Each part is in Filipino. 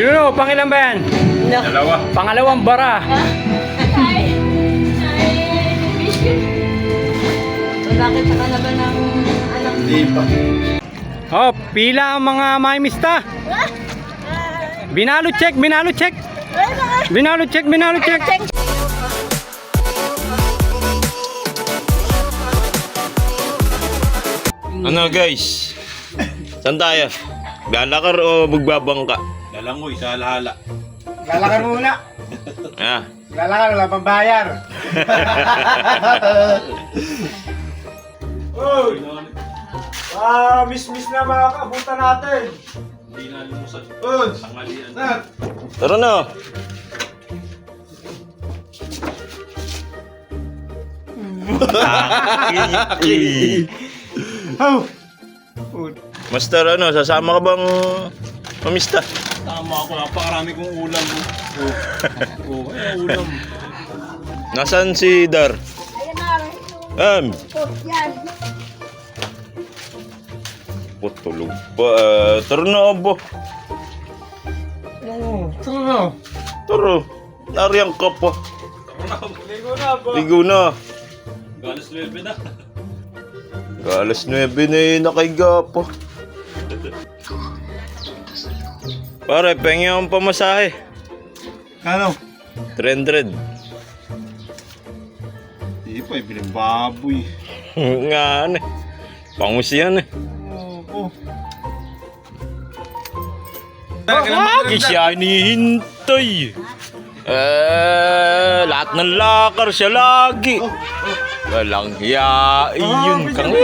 Pinuno, pangilan ba yan? Dalawa. Pangalawang bara. Nakita ka na ba ng anak? Hindi pa. Oh, pila ang mga maimista. Binalo check, binalo check. Binalo check, binalo check. Ano guys? Saan tayo? Lalakar o magbabangka? Lalangoy sa alahala. Lalakar muna. Ah, Lalakar, wala pang bayar. Uy! Miss na mga kaabutan natin. Hindi na lumusan. Uy! Tanghalian. tara na. Oh! Master, ano, sasama ka bang mamista? Tama ako. Napakarami kong ulam. Oh, ay ulam. Nasaan si Dar? Ayan na. Yan. Tulog pa. Tara na, abo. Tara. Nariyan ka pa. Ligo na. Galas 9 na. Alas 9 na yun, nakaiga pa. Pare, pengi akong pamasahe. Ano? 300. Hindi pa, ibiling baboy. Nga, ano eh. Pangus yan eh. Oo. Lagi siya hinihintay. Lahat ng lakar siya lagi. Walang hiya. Yun kang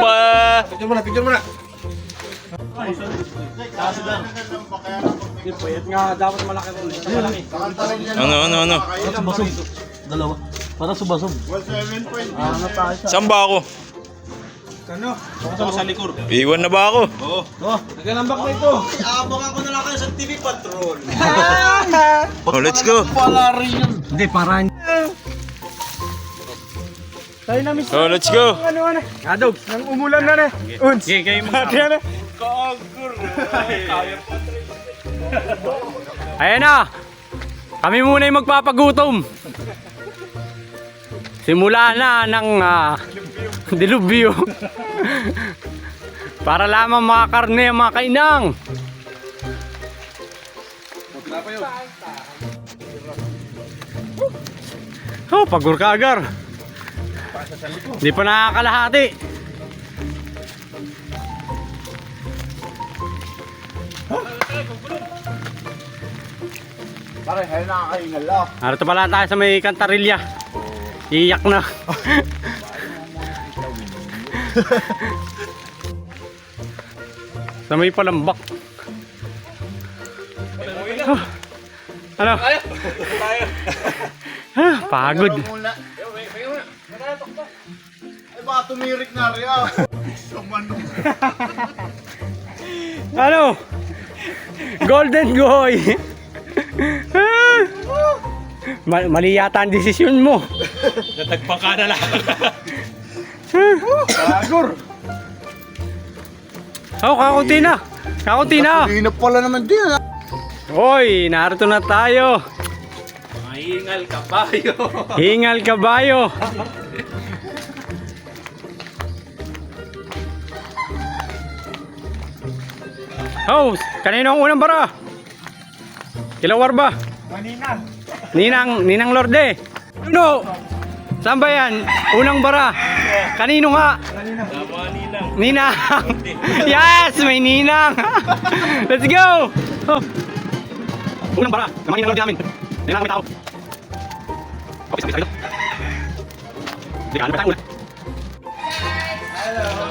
pa. Picture mo na. Ano? Subasog. Dalawa. Para subasog. Saan ba ako? Ano? Ako sa likod. Iwan na ba ako? Oo. Naglalambak na ito. Oh, let's go. Hindi, parang. Tayo na miss. Oh, let's go. Ano? Adog, nang umulan na na. Uns. Sige, kayo Kaya na. Ayan na. Kami muna yung magpapagutom. Simula na ng dilubyo. Para lamang mga karne ang mga kainang. Oh, pagur ka agar. Hindi pa nakakalahati. Pare, hay nakakahingal lang. Narito pala tayo sa may kantarilya. Iyak na. Sa may palambak. Ano? Pagod. Ay, baka tumirik na rin ah. Ano? Golden Goy. Mali yata ang desisyon mo. Natagpang ka na lang. Pagur. Oh, kakunti na. Kakunti na. Hinap pala naman din ah. Hoy, narito na tayo. Mahingal kabayo. Hingal kabayo. Oh, kanino ang unang bara? Kilawar ba? Manina. Ninang Lorde. Ano? Saan ba yan? Unang bara. Kanino nga? Ninang. Yes, may ninang. Let's go. Oh. Unang bara. Kamang ninang Lorde namin. Ninang kami tao. Okay, sabi dito. Hindi ka, ano ba tayo una?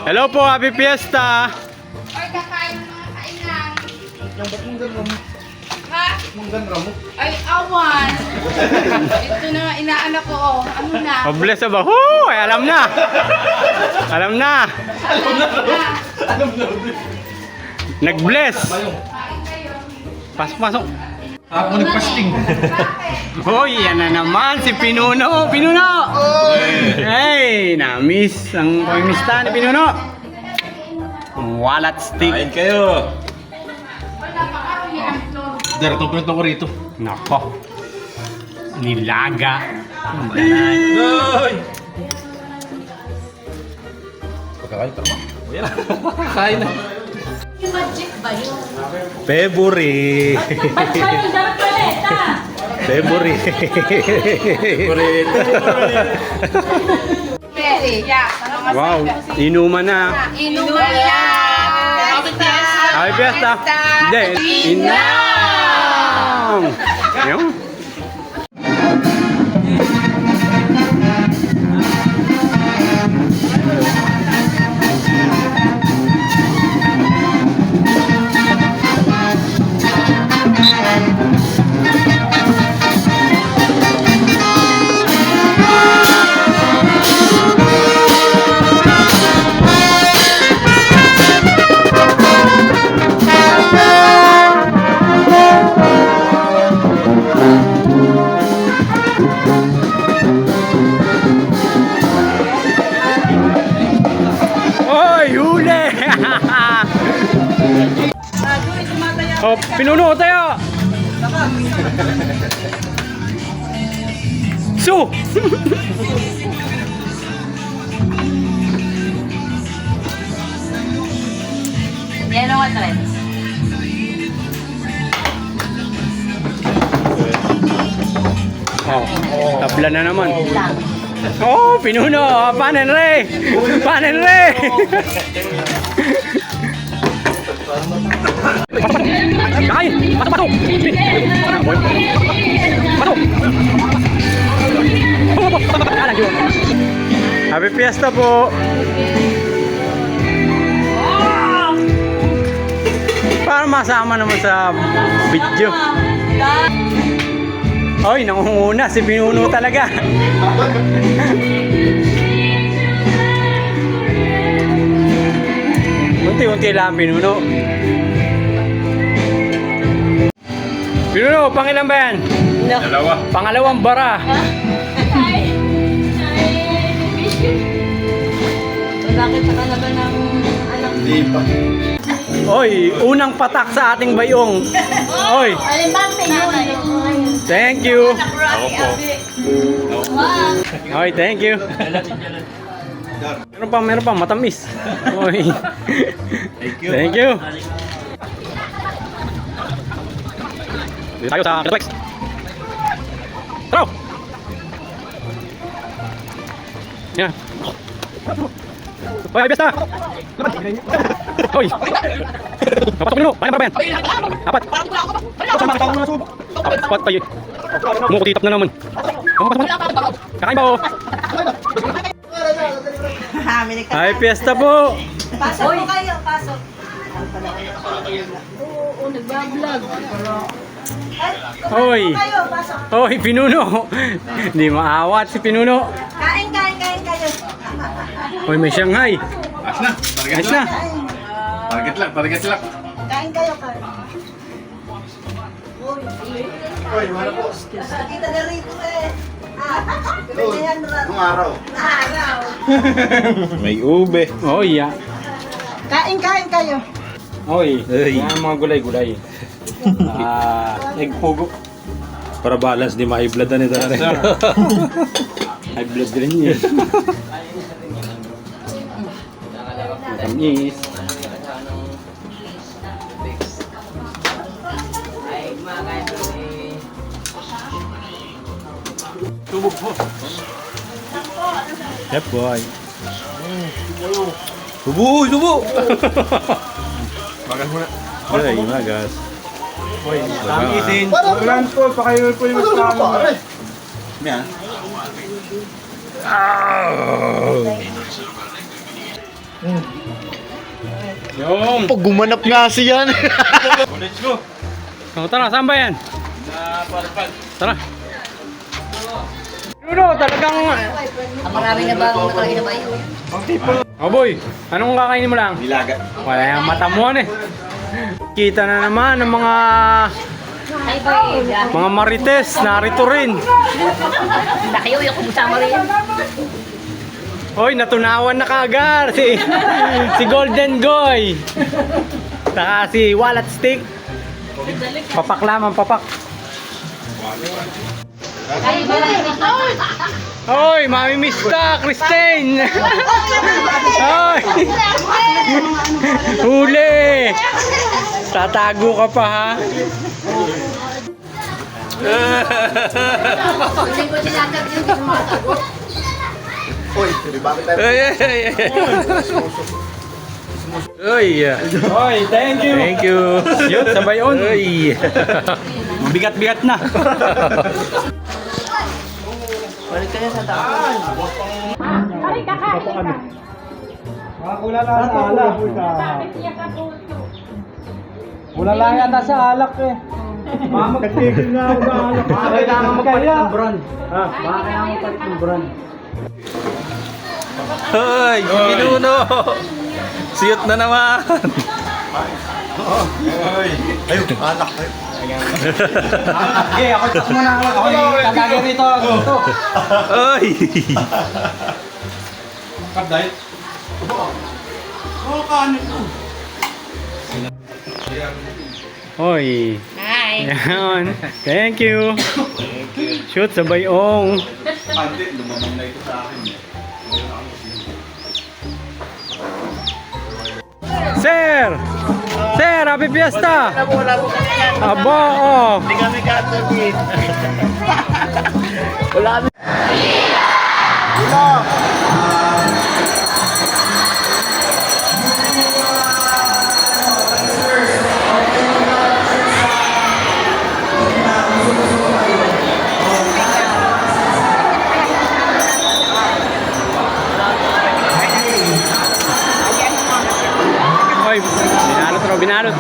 Hello po, happy fiesta. Ay, kakain ng mga kainan. Yung ba't mong gano'n? Ha? Mong gano'n mo? Ay, awan. Ito na, inaanak ko. Oh. Ano na? Mabless ba? Hoo! Ay, alam na. Alam na. Nag-bless. Kain kayo. Pasok, pasok. Ako nagpasting. Hoy, yan na naman si Pinuno. Pinuno! Hey, na-miss ang pamimista ni Pinuno. Wallet stick. Kain kayo. Wala pa karo yan. Lord ko. Isda ito, pinunta ko rito. Nako. Nilaga. Ay! Pagkakain ka naman. Kain na. Yung magic ba yun? February. February. Pwede. Yeah. Wow, inuman na. Inuman yan. Happy Fiesta. Hindi, inang. Yung. Oy, huli! Oh, pinuno tayo! Su! Yan ang trend. Oh, tabla na naman. Oh, pinuno! Panen re! Panen re! Kain! Patok! Patok! Patok! Happy Fiesta po! Para masama naman sa video. Oy, nangunguna si Pinuno talaga. Unti-unti lang Pinuno. Pinuno, pangilan ba yan? Dalawa. Pangalawang bara. Bakit ka na ba ng anak? Hindi pa. Oy, unang patak sa ating bayong. Oy, Alin ba ang pinunod? thank you. Ako po. Oy, thank you. Meron pa, matamis. Oy. Thank you. Thank you. Dito tayo sa Kitaplex. Tara! Yan. Hoy, Fiesta! Hoy! Napasok nyo! Payan ba yan? Apat! Apat tayo. Mukutitap na naman. Kakain ba o? Ay, Fiesta po! Pasok po kayo, pasok. Oo, nagbablog. Hoy! Hoy, Pinuno! Hindi maawat si Pinuno. Kain kayo. Hoy, may Shanghai. Ayos na. Ayos na. Target lang. Target lang. Kain kayo. Uy, wala po. Kita na rito eh. Nung araw. May ube. Oh, yeah. Kain kayo. Hoy, Ay. yan ang mga gulay-gulay. Egg pugo. Para balance, di ma-high blood na nito. High blood rin yun. Tamis. Tubog po. Yep, boy. Subo! Subo! Magas muna. Ay, magas. Tangisin. Ulan po, pakayo po yung kasama. Yan. Yung. Pag gumanap nga siya. Let's go. Oh, tara, saan ba yan? Parpag. Tara. Pinuno, talagang... Marami na ba ang nakalagay na ba yun? Oh boy, anong kakainin mo lang? Nilaga. Wala yung mata mo eh. Kita na naman ng mga Ay, boy. mga marites, narito rin. Nakayo yung kumusama rin. Hoy, natunawan na kaagad si Golden Goy. Saka si Wallet Stick. Papak lamang, papak. Hoy, mamimiss ka, Christine! Hoy! Huli! Tatago ka pa, ha? Hindi ko tinatag yun, hindi ko matagot. Hoy, thank you! Thank you. Yun, sabay on. Uy. Bigat-bigat na. Wala lang sa alak. Wala lang yata sa alak eh. Mama, katigil na ako sa alak. Kailangan magpalit ng brand. Ha? Kailangan magpalit ng brand. Hoy, minuno. Siyot na naman. Okay, ako tas muna. Ako yung tatagay rito. Ito. Hoy. Kapday. Hoy. Hi. Yan. Thank you. Shoot, sabay ong. Ante, lumamang na ito sa akin. Sir! Sir, happy fiesta! Abo, oh. Hindi kami katagin. Hoy, binalot raw, binalot.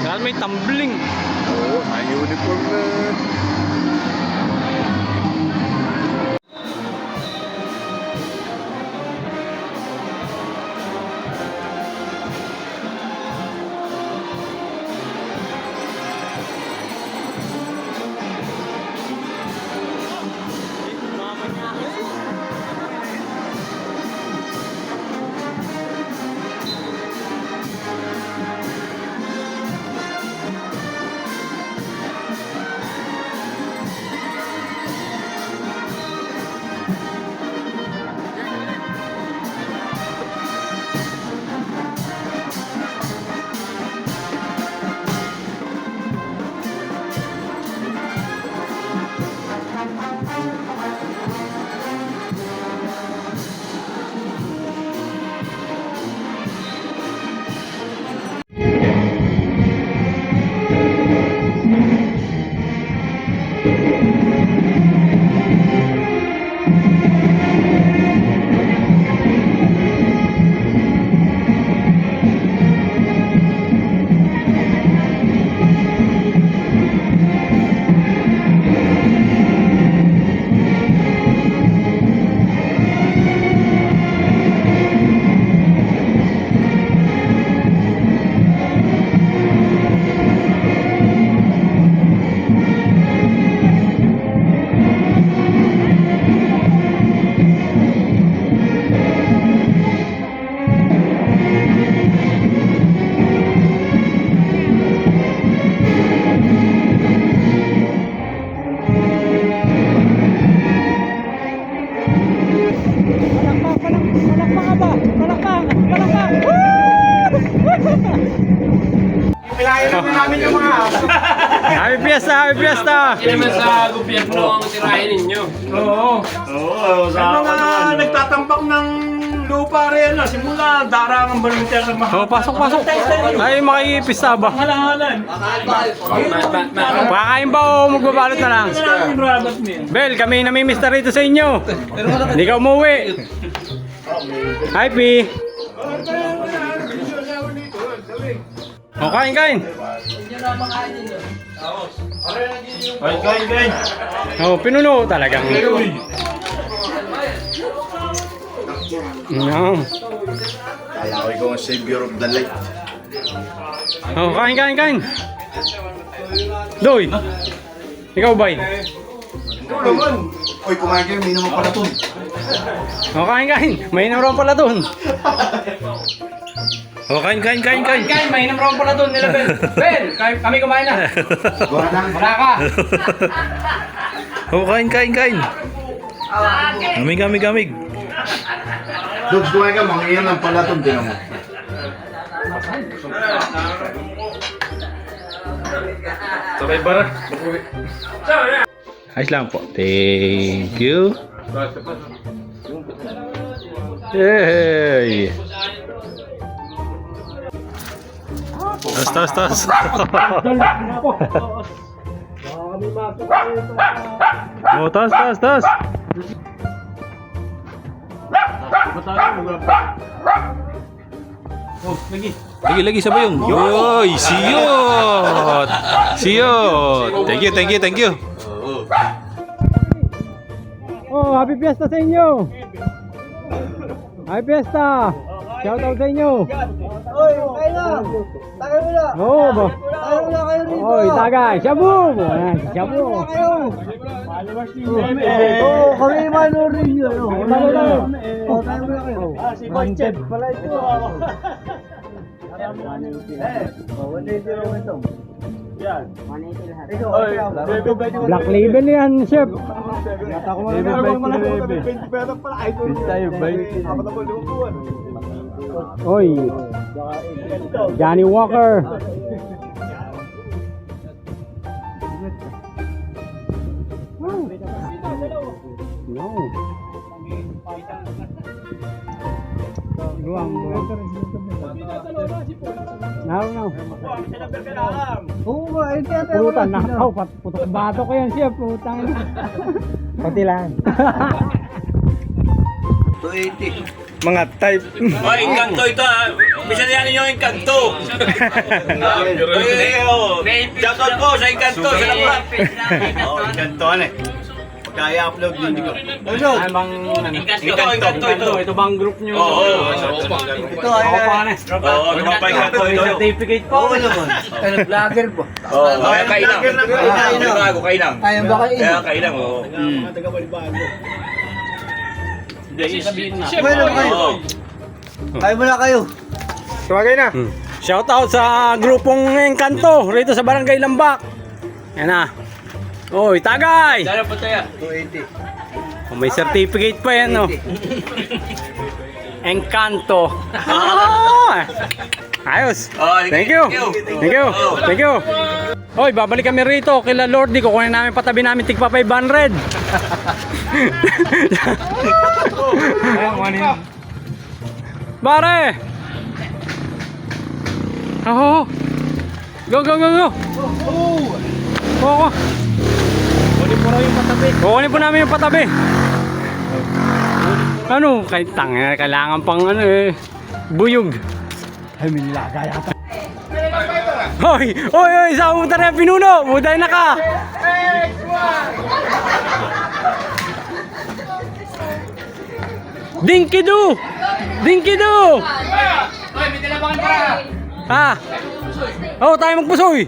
Dahil may tumbling. Oo, may uniform na. Palakpak ba? Palakpak! Palakpak! Pilayan naman namin yung mga aso. Happy Fiesta! Happy Fiesta! Hindi naman sa gobyerno ang tirahin ninyo. Oo, sa mga nagtatambak ng lupa rin na simula darangan baluntia sa mga Oh, pasok, pasok. Ay, makikipista ba? halanganan. Kakain ba o magbabalot na lang? Maraming rabat niya. Bel, kami namimiss na rito sa inyo. Hindi ka umuwi. Hi, Pi. O, kain, kain. Kain. O, pinuno talagang. Yum. Kaya ko ikaw ang savior of the light. O, kain, kain, kain. Doy. Ikaw, bay. Uy, kumain kayo, may naman pala dun. O, kain, kain. May naman pala dun. O, kain, kain, kain, kain. Kain, may naman pala dun nila, Bel. Bel, kami kumain na. Wala ka. Oh, kain, kain, kain. Gamig, gamig, gamig. Dogs, kumain ka, mga iyan lang pala dun, tinan mo. Ayos lang po. Thank you. Yay! Tas, tas, tas. Oh, tas, tas, tas. Lagi, lagi, sabay yung. Yoy, siyot! Siyot! Thank you, thank you, thank you. Oh, happy fiesta sa inyo. Happy fiesta. Shout out sa inyo. Oy, okay na. Tagay mo na. Oo ba? Tagay mo na kayo dito. Oy, tagay. Shabu. Ayan, si Shabu. Oo, kami manorin yun. Tayo tayo. Tagay mo na kayo. Si Conchep pala ito. Black label yan, chef. Oy. Johnny Walker. No. Luang, luang. Now. Oo ba, hindi natin. Pulutan na. Oh, putok bato ko yan, chef. Putang. Pati lang. 280. Mga type. Oh, engkanto ito ha. Bisan yan yung engkanto. Shout out po sa engkanto. Sa lahat. Oo, ikantoan eh. Kaya upload din ko. Ay, bang, Engkanto. Ito bang group nyo? Oo. Ito Ako ay pa na. Oo, tumapa engkanto ito. Certificate po. Oo naman. Ano, vlogger po. Oo, kaya kainang. Bago kainang. Kaya ba kayo? Kaya kainang, oo. Bueno kayo. Kaya mo na kayo. Tumagay na. Shout out sa grupong Engkanto rito sa Barangay Lambak. Yan na. Oy, tagay! Dala po tayo. 280. Oh, may certificate pa yan, no? Engkanto. Ah! Ayos. Thank you. Thank you. Thank you. Hoy, babalik kami rito kila Lordy. Kukunin namin patabi namin tigpa 500. Pare! Oh. Go, go, go, go. Oo. Kukunin po namin yung patabi. Ano? Kahit tanga, kailangan pang ano eh. Buyog. Ay, may nilaga yata. Hoy! Hoy! Hoy! Sa puta na yung pinuno! Buday na ka! Dinkidu! Dinkidu! Hoy, may dala ba kang para? Ha? Oo, tayo magpusoy!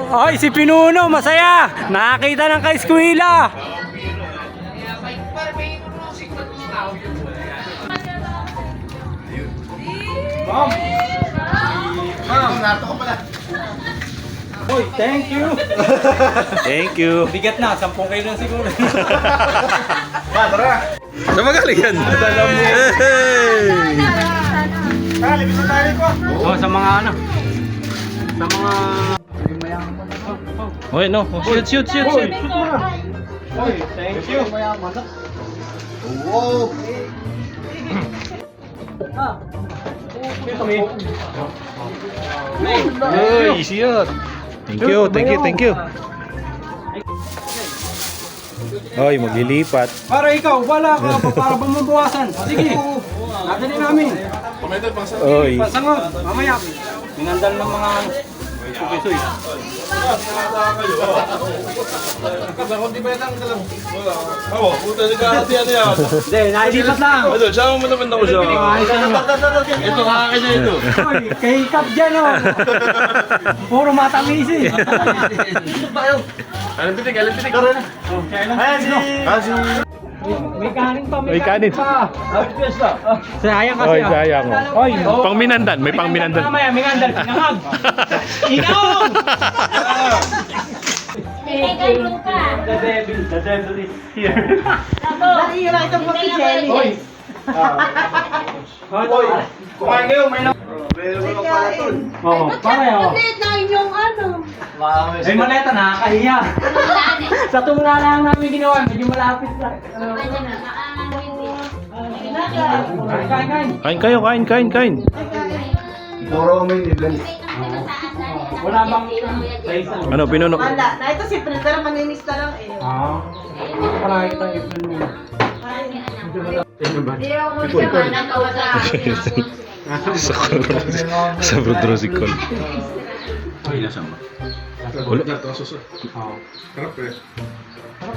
Ay, si Pinuno, masaya! Nakakita ng ka-eskwela! Hoy, thank you! Thank you. Bigat na, 10 kilo na siguro. Tara! Saan magaling yan? Hey! Oh, sa mga ano. Sa mga... Okay, no. Shoot. Thank you. Uy, shoot. Thank you. Oy, maglilipat. Para ikaw, wala ka para bang mabawasan. Sige. Nadali namin. Oy. Pasangot, mamaya. Minandal ng mga suki-suy. Hindi, nailipat lang. Sama mo naman ako siya. Ito, kakakin niya ito. Oy, kay Kap dyan oh. Puro matamis eh. Alam pitik. May kanin pa, May kanin. pa. Sayang kasi Oy, ah. sayang. Oy, pang minandan. May pang minandan. Mamaya, may ngandal. Ingangag. Ingangag! The devil is here. Oy! Oy! Kumain kayo, may Oo, pare oh. Ay, maleta, nakakahiya. Sa tumula lang namin ginawa, medyo malapit lang. Kain. Wala bang place? Ano, pinuno? Wala. Na ito si pero maninis na lang eh. Ah. Para kita ipon mo. Sa Rodrozicol.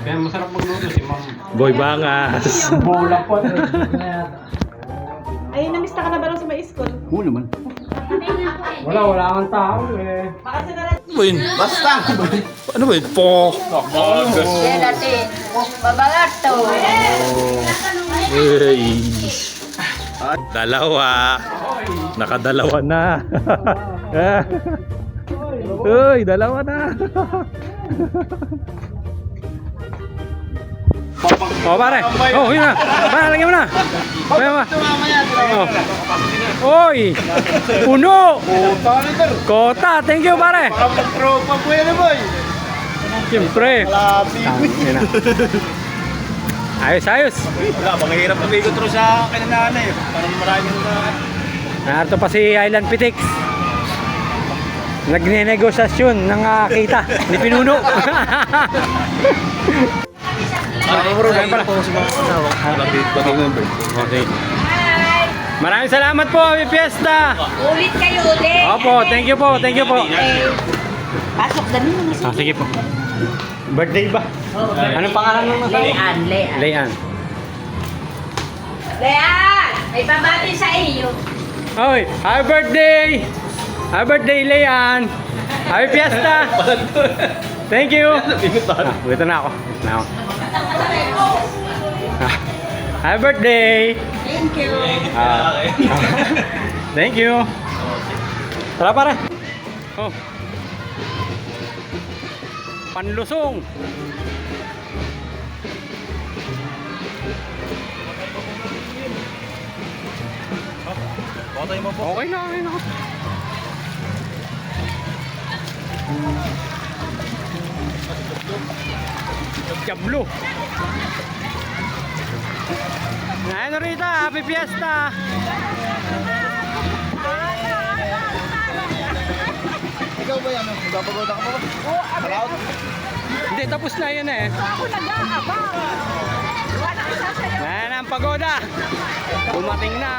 Kaya masarap magluto si Ma'am. Boy Bangas. Bola po. Ay, namista ka na ba lang sa may school? Oo naman. Wala kang tao eh. Baka sila Ano ba yun? Basta! Ano ba yun? Po! Babalato. Hey. Dalawa. Nakadalawa na. Uy, dalawa na. Oh, pare. Oh, yun na. Pare, lagyan mo na. Lagyan mo. Oh. Oy! Puno! Kota, thank you, pare. Tropa po yan, boy. Siyempre. Ayos. Wala, manghihirap umikot rin sa kinananay. Parang maraming na... Narito pa si Island Pitix. Nagne-negosasyon ng kita ni Pinuno. Okay. Maraming salamat po, Happy Fiesta. Ulit kayo ulit. Opo, thank you po. Pasok dami mo na. Sige po. Birthday ba? Anong pangalan mo? Lean. Lean. Lean! May pabati sa iyo. Oy, happy birthday! Happy birthday, Lean! Happy Fiesta! Thank you! Ito na ako. Happy birthday! Thank you. Thank you! Tara pare! Oh. Panlusong! Okay na. Diablo. Ano Rita, Happy Fiesta. Ikaw ba yan? Magpapagoda ka pa ba? Oo, Malawat. Hindi, tapos na yun eh. Ako nag-aabang. Wala ka sasayaw. Yan ang pagoda. Dumating na.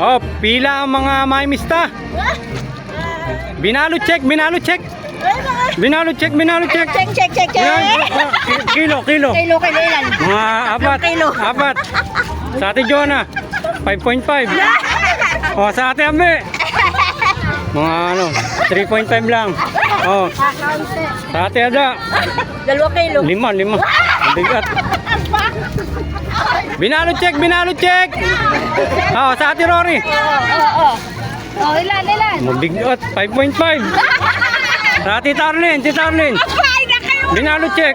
Oh, pila ang mga mamista. Binalo check. Binalo check. Check. Kilo. Kilo ilan? Mga apat. Kilo. Apat. Sa ate Jonah, 5.5. Oh, sa ate Ambe. Mga 3.5 lang. Oh. Sa ate Ada, 2 kilo. 5. Bigat. Binalo check. Oh, sa ate Rory. Oh, ilan? Mabigat, 5.5. Sa ate Tarlin. Binalo check.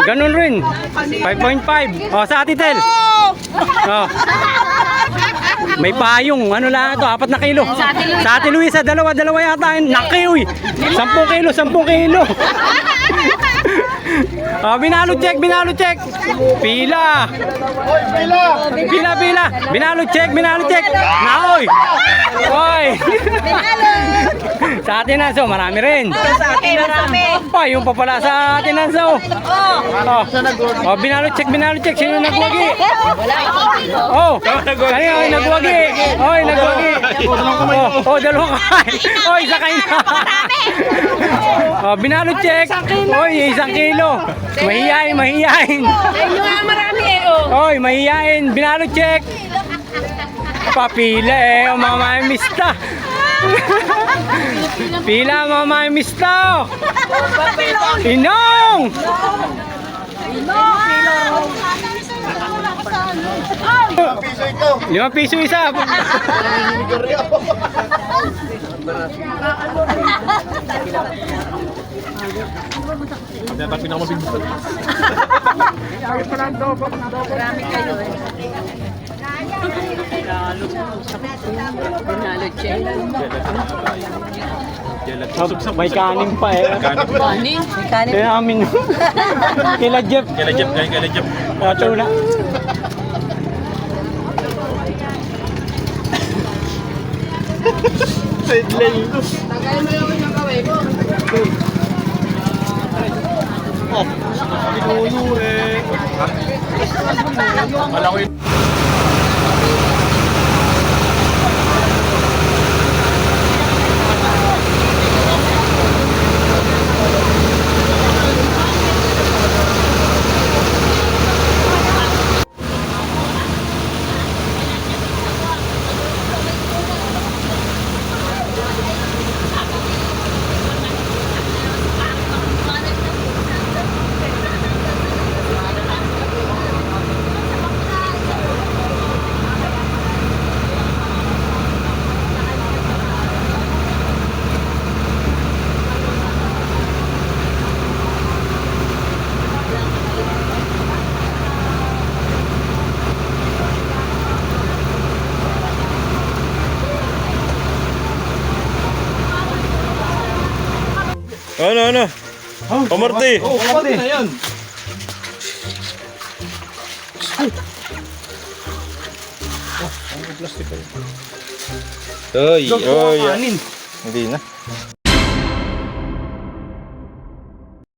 Ganun rin. 5.5. Oh, sa ati Tel. Oh. May payong. Ano lang ito? 4 na kilo. Sa ati Luisa, dalawa yata. Naki, uy. 10 kilo. Oh, binalo check. Pila. Binalo check. Naoy. Oy. Sa atin na, so marami rin. Marami. Pa, yung pa pala sa atin na, so. Oh, binalo check. Sino nagwagi? Oh, kanina ay nagwagi. Oh, dalawang kamay. Oh, isa kayo na. Oh, binalo check. Oh, 1 kilo. Mahihain. Ayun nga, marami Oy, mahihain. Binalo check. Papila ang mga mamista. Pila ang mga mamista. Inong! ₱5 isa. Dapat pinakamabigbutan. May kanin pa Kanin? Kaya amin. Kila Jeff. Kailan Jeff? Tuna. Tagay mo yung nakaway mo. Kala ko yun. Ano? Pamarti. Pati na yan. Oy. Kanin. Hindi na.